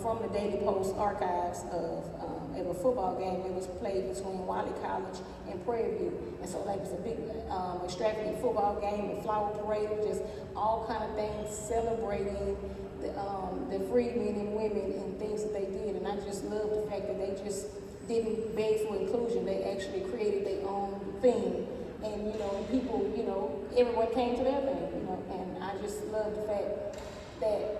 from the Daily Post archives of a football game that was played between Wiley College and Prairie View. And so like it was a big extravagant football game and flower parade, just all kind of things celebrating the freedmen and women and things that they did. And I just love the fact that they just didn't beg for inclusion. They actually created their own thing. And, you know, people, you know, everyone came to their thing, you know, and I just love the fact that,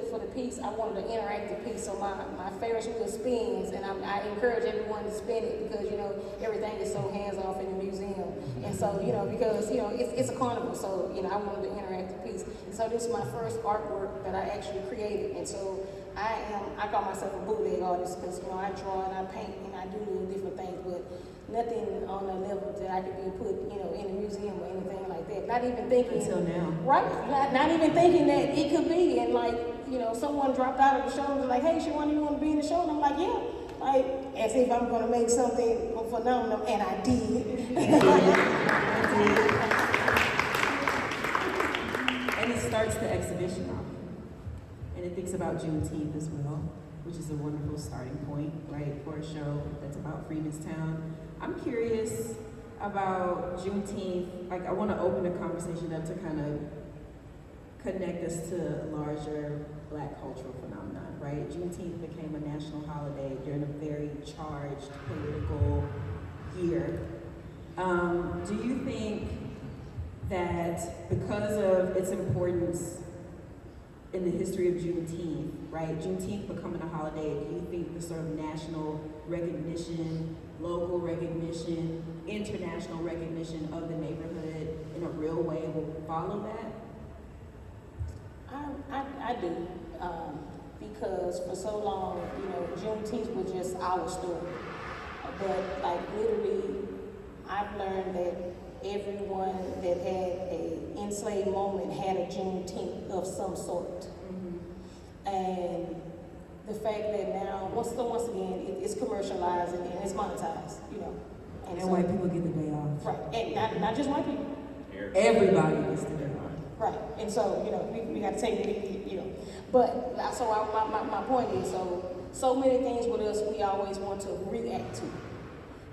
for the piece, I wanted an interactive piece, so my Ferris wheel spins, and I encourage everyone to spin it, because, you know, everything is so hands-off in the museum. And so, you know, because, you know, it's a carnival, so, you know, I wanted an interactive piece. And so this is my first artwork that I actually created, and so I call myself a bootleg artist, because, you know, I draw and I paint and I do little different things, but nothing on a level that I could be put, you know, in a museum or anything like that. Not even thinking. Until now. Right. Not even thinking that it could be. And like, you know, someone dropped out of the show and was like, hey, Shawana, you want to be in the show? And I'm like, yeah. Like, as if I'm going to make something phenomenal. And I did. And it starts the exhibition off. And it thinks about Juneteenth as well, which is a wonderful starting point, right, for a show that's about Freemanstown. I'm curious about Juneteenth. Like, I want to open the conversation up to kind of connect us to a larger Black cultural phenomenon, right? Juneteenth became a national holiday during a very charged political year. Do you think that because of its importance in the history of Juneteenth, right? Juneteenth becoming a holiday, do you think the sort of national recognition, local recognition, international recognition of the neighborhood in a real way will follow that? I do, because for so long, you know, Juneteenth was just our story. But like literally, I've learned that everyone that had a enslaved moment had a Juneteenth of some sort. Mm-hmm. And the fact that now, once again, it's commercialized and it's monetized, you know. And so, white people get the day off. Right, and not just white people. Everybody gets the day off. Right, and so, you know, we got to take it, you know. But, so my point is, so many things with us we always want to react to,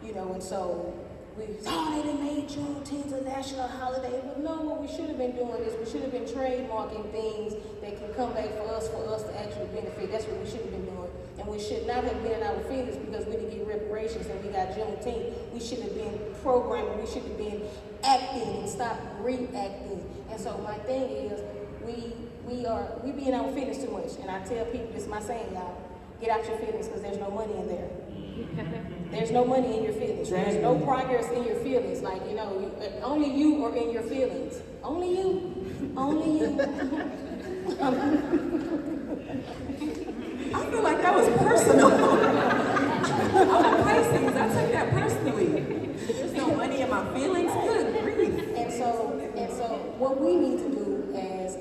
you know, and so they done made Juneteenth a national holiday. But no, what we should have been doing is we should have been trademarking things that can come back for us to actually benefit. That's what we should have been doing. And we should not have been in our feelings because we didn't get reparations and we got Juneteenth. We should have been programming. We should have been acting and stop reacting. And so my thing is, we be in our feelings too much. And I tell people, this is my saying, y'all, get out your feelings because there's no money in there. There's There's no money in your feelings. There's no progress in your feelings. Like, you know, only you are in your feelings. Only you. Only you. I feel like that was personal. I'm a Pisces. I take that personally. There's no money in my feelings. Good grief. And so what we need to do as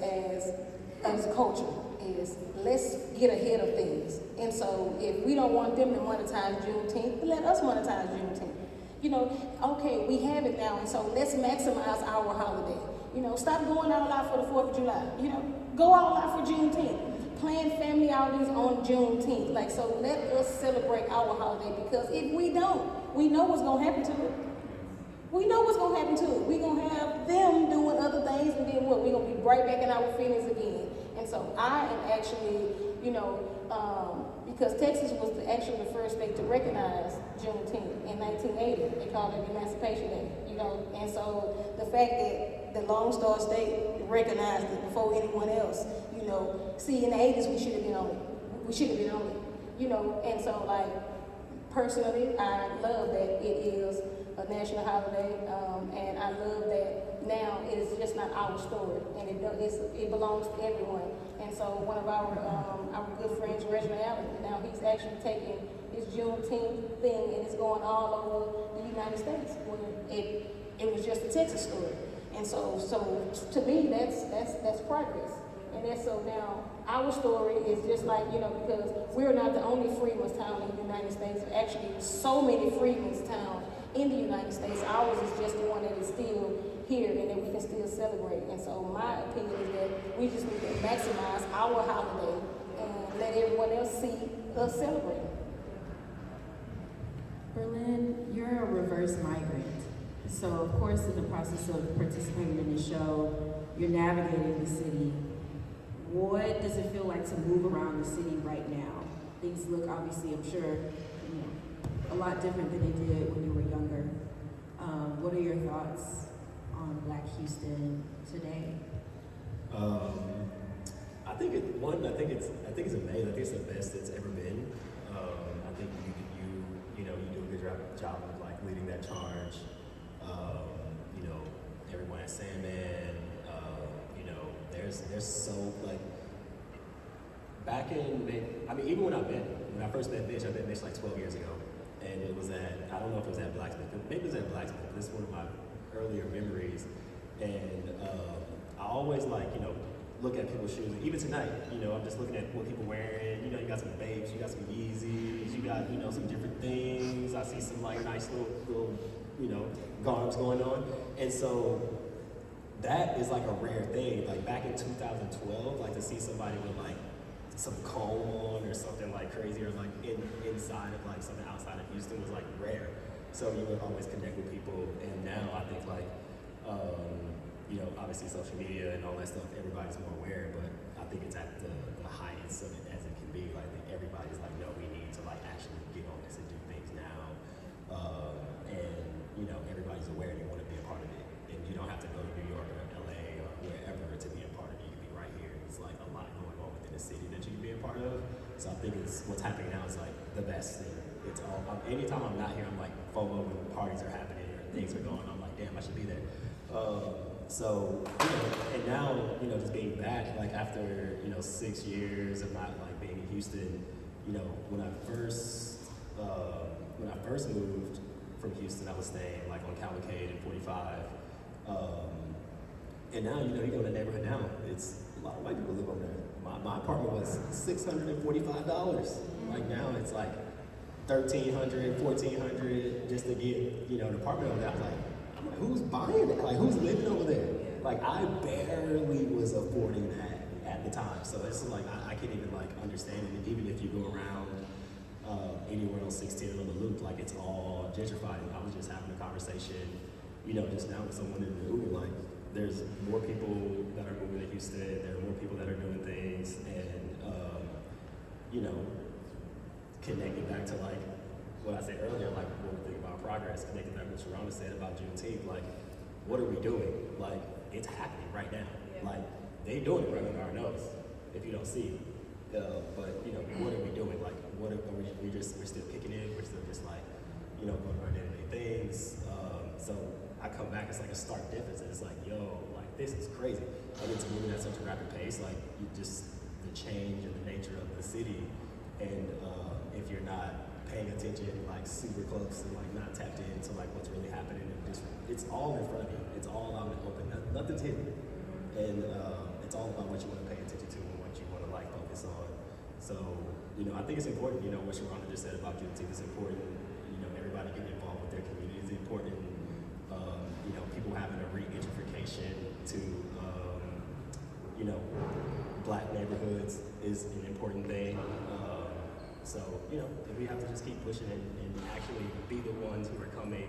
a culture is let's get ahead of things. And so if we don't want them to monetize Juneteenth, let us monetize Juneteenth. You know, okay, we have it now, and so let's maximize our holiday. You know, stop going all out for the 4th of July. You know, go all out for Juneteenth. Plan family outings on Juneteenth. Like, so let us celebrate our holiday, because if we don't, we know what's going to happen to it. We know what's going to happen to it. We're going to have them doing other things, and then what? We're going to be right back in our feelings again. And so I am actually, you know, because Texas was actually the first state to recognize Juneteenth in 1980. They called it Emancipation Day, you know. And so the fact that the Lone Star State recognized it before anyone else, you know, see, in the 80s we should have been on it. We should have been on it, you know. And so, like, personally, I love that it is a national holiday, and I love that now it is just not our story, and it belongs to everyone. And so one of our good friends, Reginald Allen, now he's actually taking his Juneteenth thing and it's going all over the United States, when it was just a Texas story. And so to me, that's progress. And that's so now our story is just like, you know, because we're not the only freedmen's town in the United States. There are actually so many freedmen's towns in the United States. Ours is just the one that is still here and that we can still celebrate. And so my opinion is that we just need to maximize our holiday and let everyone else see us celebrate. Berlin, you're a reverse migrant. So, of course, in the process of participating in the show, you're navigating the city. What does it feel like to move around the city right now? Things look, obviously, I'm sure, you know, a lot different than they did when you were younger. What are your thoughts on Black Houston today? I think it's amazing. I think it's the best it's ever been. I think you do a good job of like leading that charge. You know, everyone at Sandman. You know, there's so like back in even when I first met Mitch, I met Mitch like 12 years ago. And it was I don't know if it was at Blacksmith, maybe it was at Blacksmith, but it's one of my earlier memories. And I always like, you know, look at people's shoes. Even tonight, you know, I'm just looking at what people wearing. You know, you got some Babes, you got some Yeezys, you got, you know, some different things. I see some like nice little, you know, garbs going on. And so that is like a rare thing. Like back in 2012, like to see somebody with like some comb on or something like crazy, or like inside of like something outside of Houston was like rare. So you would always connect with people, and now I think like, you know, obviously social media and all that stuff, everybody's more aware, but I think it's at the highest of it as it can be. Like everybody's like, no, we need to like actually get on this and do things now. And you know, everybody's aware they want to be a part of it, and you don't have to go to New York or LA or wherever to be a part of it. You can be right here. It's like a lot going on within the city that you can be a part of. So I think what's happening now is like the best thing. It's all, anytime I'm not here, I'm like FOMO when parties are happening or things are going on. I'm like, damn, I should be there. So, you know, and now, you know, just being back, like after, you know, 6 years of not like being in Houston, you know, when I first moved from Houston, I was staying like on Cavalcade and 45. And now, you know, you go to the neighborhood now, it's a lot of white people live over there. My apartment was $645. Like now it's like $1,300, $1,400 just to get, you know, an apartment over there. I'm like, who's buying it? Like, who's living over there? Like, I barely was affording that at the time. So it's like, I can't even like understand it. Even if you go around anywhere on 16 on the Loop, like it's all gentrified. I was just having a conversation, you know, just now with someone in the Uber, like there's more people that are moving to Houston. There are more people that are doing things, and you know, connecting back to like what I said earlier, like when we think about progress, connecting back to what Charonda said about Juneteenth, like what are we doing? Like it's happening right now. Yeah. Like they doing it right under our nose if you don't see it. But you know, what are we doing? Like what are we're still kicking in? We're still just like, going to our day-to-day things. So I come back, it's like a stark difference, and it's like, yo, like this is crazy. And it's moving at such a rapid pace, like you just the change and the nature of the city, and if you're not paying attention, like super close and like not tapped into like what's really happening, and just it's all in front of you. It's all out in the open. Nothing's hidden, and it's all about what you want to pay attention to and what you want to like focus on. So I think it's important. What Sharonda just said about Juneteenth is important. Everybody getting involved with their community is important. People having a re-gentrification to Black neighborhoods is an important thing. So we have to just keep pushing and actually be the ones who are coming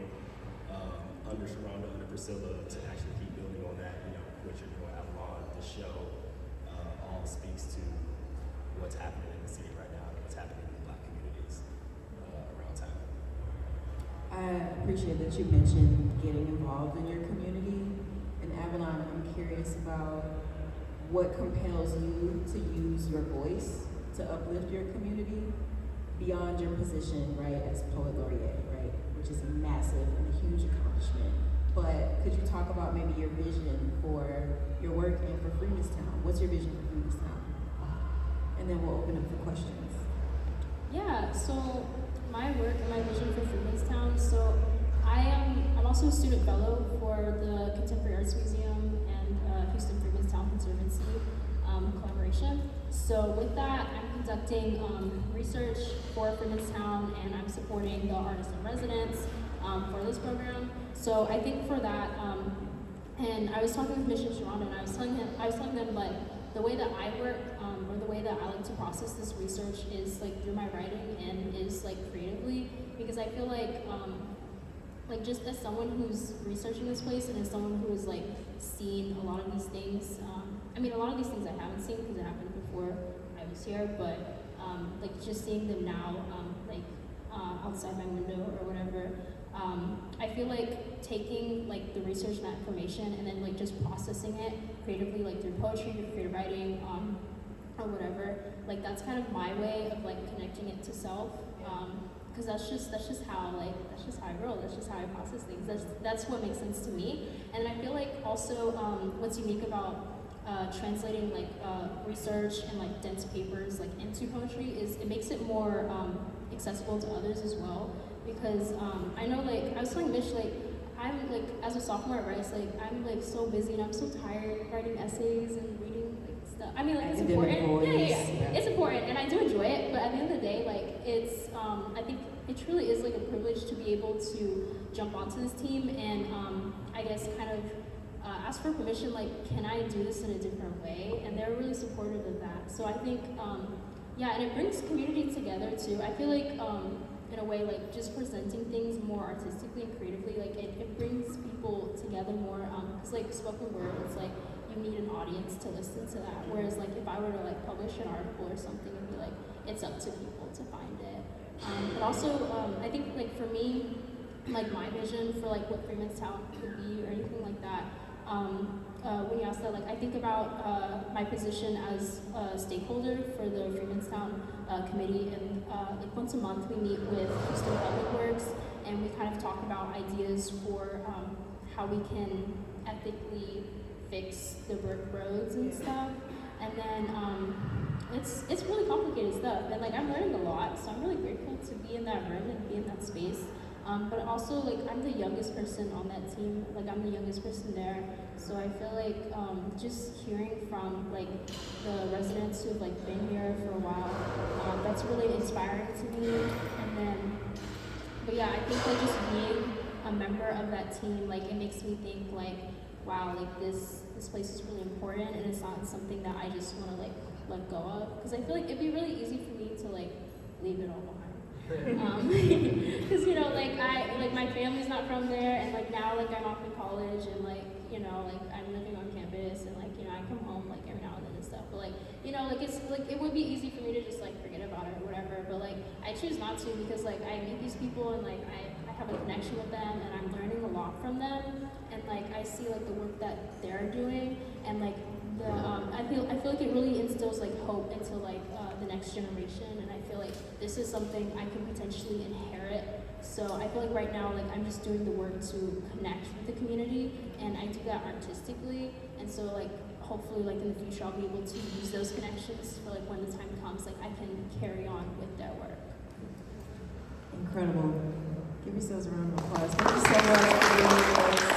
under Sharonda, under Priscilla, to actually keep building on that. What you're doing, Avalon, the show, all speaks to what's happening in the city right now, and what's happening in the Black communities around town. I appreciate that you mentioned getting involved in your community. In Avalon, I'm curious about what compels you to use your voice to uplift your community beyond your position, right, as poet laureate, right, which is a massive and a huge accomplishment. But could you talk about maybe your vision for your work and for Freemanstown? What's your vision for Freemanstown? And then we'll open up for questions. Yeah, so my work and my vision for Freemanstown. So I'm also a student fellow for the Contemporary Arts Museum and Houston Freemanstown Conservancy collaboration. So with that, I'm conducting research for Freemanstown, and I'm supporting the artists in residence for this program. So I think for that, and I was talking with Mich and Charonda, and I was telling them like the way that I work, or the way that I like to process this research is like through my writing and is like creatively, because I feel like just as someone who's researching this place and as someone who has like seen a lot of these things, a lot of these things I haven't seen because it happened before I was here, but just seeing them now, outside my window or whatever, I feel like taking like the research and that information and then like just processing it creatively, like through poetry, through creative writing, or whatever, like that's kind of my way of like connecting it to self, because that's just how I roll, that's just how I process things, that's what makes sense to me. And I feel like also what's unique about translating like research and like dense papers like into poetry is it makes it more accessible to others as well, because I know like I was telling Mich, like I'm like as a sophomore at Rice, like I'm like so busy and I'm so tired writing essays and reading like stuff. It's important. Yeah. It's important and I do enjoy it, but at the end of the day, like it's I think it truly is like a privilege to be able to jump onto this team and I guess kind of ask for permission, like, can I do this in a different way? And they're really supportive of that. So I think, and it brings community together too. I feel like, in a way, like, just presenting things more artistically and creatively, like, it brings people together more, because, like, spoken word, it's like, you need an audience to listen to that. Whereas, like, if I were to, like, publish an article or something, it'd be like, it's up to people to find it. But also, I think, like, for me, like, my vision for, like, what Freemanstown could be or anything like that, when you ask that, like I think about my position as a stakeholder for the Freemanstown committee, and like once a month we meet with Houston Public Works and we kind of talk about ideas for how we can ethically fix the brick roads and stuff. And then it's really complicated stuff, and like I'm learning a lot, so I'm really grateful to be in that room and be in that space. But also, like, I'm the youngest person on that team. Like, I'm the youngest person there. So I feel like just hearing from, like, the residents who've, like, been here for a while, that's really inspiring to me. And then, but yeah, I think, like, just being a member of that team, like, it makes me think, like, wow, like, this place is really important, and it's not something that I just want to, like, let go of. Because I feel like it'd be really easy for me to, like, leave it all behind. Because like my family's not from there, and like now like I'm off in college, and like like I'm living on campus, and like I come home like every now and then and stuff. But like like it's like it would be easy for me to just like forget about it or whatever. But like I choose not to, because like I meet these people and like I have a connection with them, and I'm learning a lot from them, and like I see like the work that they're doing, and like I feel like it really instills like hope into like the next generation, and I feel like this is something I can potentially inherit So I feel like right now, like I'm just doing the work to connect with the community, and I do that artistically. And so like hopefully like in the future I'll be able to use those connections for like when the time comes, like I can carry on with their work. Incredible. Give yourselves a round of applause. Thank you so much for being with us.